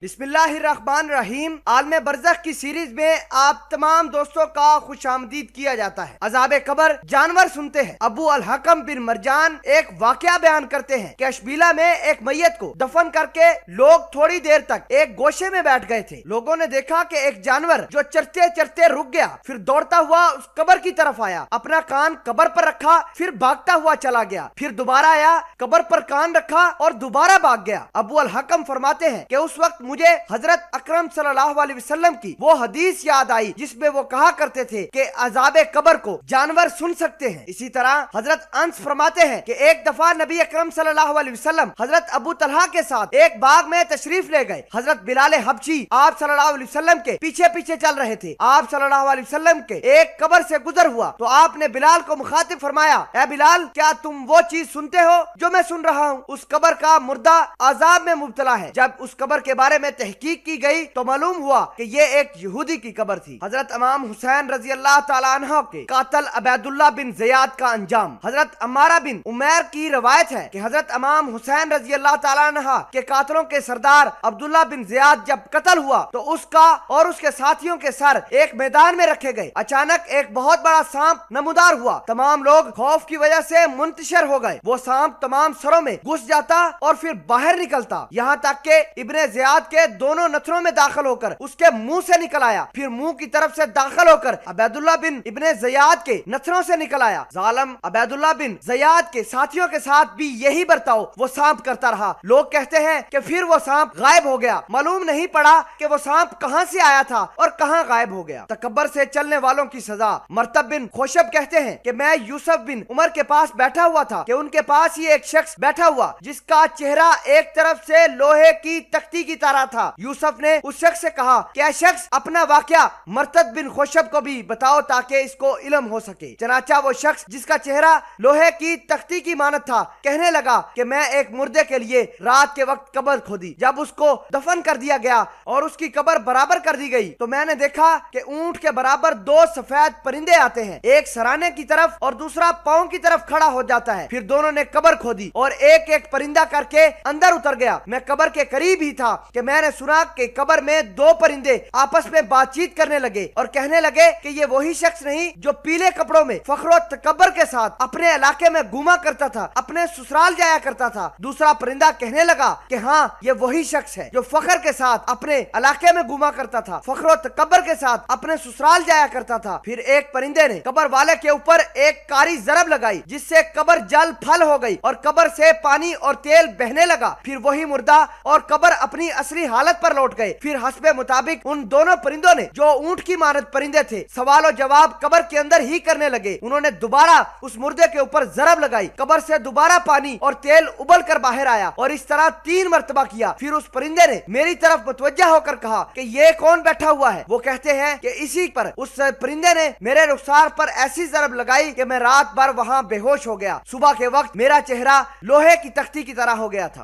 बिस्मिल्लाहिर्रहमानिर्रहीम। आलम बरज़ख की सीरीज में आप तमाम दोस्तों का खुश आमदीद किया जाता है। अज़ाब कब्र जानवर सुनते हैं। अबू अल हकम बिन मरजान एक वाकया बयान करते हैं कि अशबीला में एक मैयत को दफन करके लोग थोड़ी देर तक एक गोशे में बैठ गए थे। लोगों ने देखा कि एक जानवर जो चरते चरते रुक गया, फिर दौड़ता हुआ उस कब्र की तरफ आया, अपना कान कब्र पर रखा, फिर भागता हुआ चला गया, फिर दोबारा आया, कब्र पर कान रखा और दोबारा भाग गया। अबू अल हकम फरमाते हैं कि उस वक्त मुझे हजरत अकरम सल्लल्लाहु अलैहि वसल्लम की वो हदीस याद आई जिसमें वो कहा करते थे कि अज़ाबे कब्र को जानवर सुन सकते हैं। इसी तरह हजरत अंस फरमाते हैं कि एक दफा नबी अकरम सल्लल्लाहु अलैहि वसल्लम हजरत अबू तलहा के साथ एक बाग में तशरीफ ले गए। हजरत बिलाल हबशी आप सल्लल्लाहु अलैहि वसल्लम के पीछे पीछे चल रहे थे। आप सल्लल्लाहु अलैहि वसल्लम के एक कब्र से गुजर हुआ तो आपने बिलाल को मुखातिब फरमाया, ऐ बिलाल, क्या तुम वो चीज सुनते हो जो मैं सुन रहा हूँ? उस कब्र का मुर्दा अजाब में मुब्तला है। जब उस कब्र के बारे में तहकीक की गई तो मालूम हुआ कि ये एक यहूदी की कब्र थी। हजरत इमाम हुसैन रजी अल्लाह तआला अन्हु के कातल अबैदुल्लाह बिन ज़ियाद का अंजाम। हजरत अम्मारा बिन उमैर की रवायत है कि हजरत इमाम हुसैन रजी अल्लाह तआला अन्हु के कातलों के सरदार अब्दुल्लाह बिन ज़ियाद जब कत्ल हुआ तो उसका और उसके साथियों के सर एक मैदान में रखे गए। अचानक एक बहुत बड़ा सांप नमूदार हुआ। तमाम लोग खौफ की वजह से मुंतशिर हो गए। वो सांप तमाम सरों में घुस जाता और फिर बाहर निकलता, यहाँ तक के इब्ने ज़ियाद के दोनों नथनों में दाखिल होकर उसके मुंह से निकल आया, फिर मुंह की तरफ से दाखिल होकर अबैदुल्लाह बिन इब्ने ज़ियाद के नथनों से निकल आया। जालिम अबैदुल्लाह बिन ज़ियाद के साथियों के साथ भी यही बर्ताव वो सांप करता रहा। लोग कहते हैं कि फिर वो सांप गायब हो गया। मालूम नहीं पड़ा कि वो सांप कहां से आया था और कहां गायब हो गया। तकब्बर से चलने वालों की सजा। मरतब बिन खुशब कहते हैं कि मैं यूसुफ बिन उमर के पास बैठा हुआ था कि उनके पास ही एक शख्स बैठा हुआ जिसका चेहरा एक तरफ से लोहे की तख्ती की तरह था। यूसुफ ने उस शख्स से कहा, क्या शख्स अपना वाकया मरतब बिन खुशब को भी बताओ ताकि इसको इल्म हो सके। चनाचा वो शख्स जिसका चेहरा लोहे की तख्ती की मानत था कहने लगा कि मैं एक मुर्दे के लिए रात के वक्त कब्र खोदी। जब उसको दफन कर दिया गया और उसकी कब्र बराबर कर दी गई तो मैंने देखा कि ऊंट के बराबर दो सफेद परिंदे आते हैं, एक सराने की तरफ और दूसरा पांव की तरफ खड़ा हो जाता है। फिर दोनों ने कब्र खोदी और एक एक परिंदा करके अंदर उतर गया। मैं कब्र के करीब ही था कि मैंने सुना कि कब्र में दो परिंदे आपस में बातचीत करने लगे और कहने लगे कि ये वही शख्स नहीं जो पीले कपड़ों में फख्र तकब्बर के साथ अपने इलाके में घूमा करता था, अपने ससुराल जाया करता था। दूसरा परिंदा कहने लगा कि हाँ, ये वही शख्स है जो फख्र के साथ अपने इलाके में घूमा करता था, फख्र तकब्बर के साथ अपने ससुराल जाया करता था। फिर एक परिंदे ने कब्र वाले के ऊपर एक कारी जरब लगाई जिससे कब्र जल फल हो गई और कब्र से पानी और तेल बहने लगा। फिर वही मुर्दा और कब्र अपनी असली हालत पर लौट गए। फिर हस्बे मुताबिक उन दोनों परिंदों ने जो ऊंट की मानद परिंदे थे सवाल और जवाब कब्र के अंदर ही करने लगे। उन्होंने दोबारा उस मुर्दे के ऊपर जरब लगाई, कब्र से दोबारा पानी और तेल उबल कर बाहर आया और इस तरह 3 मरतबा किया। फिर उस परिंदे ने मेरी तरफ मुतवज्जा होकर कहा कि ये कौन बैठा हुआ है? वो कहते हैं कि इसी पर उस परिंदे ने मेरे रुखसार पर ऐसी जरब लगाई कि मैं रात भर वहाँ बेहोश हो गया। सुबह के वक्त मेरा चेहरा लोहे की तख्ती की तरह हो गया था।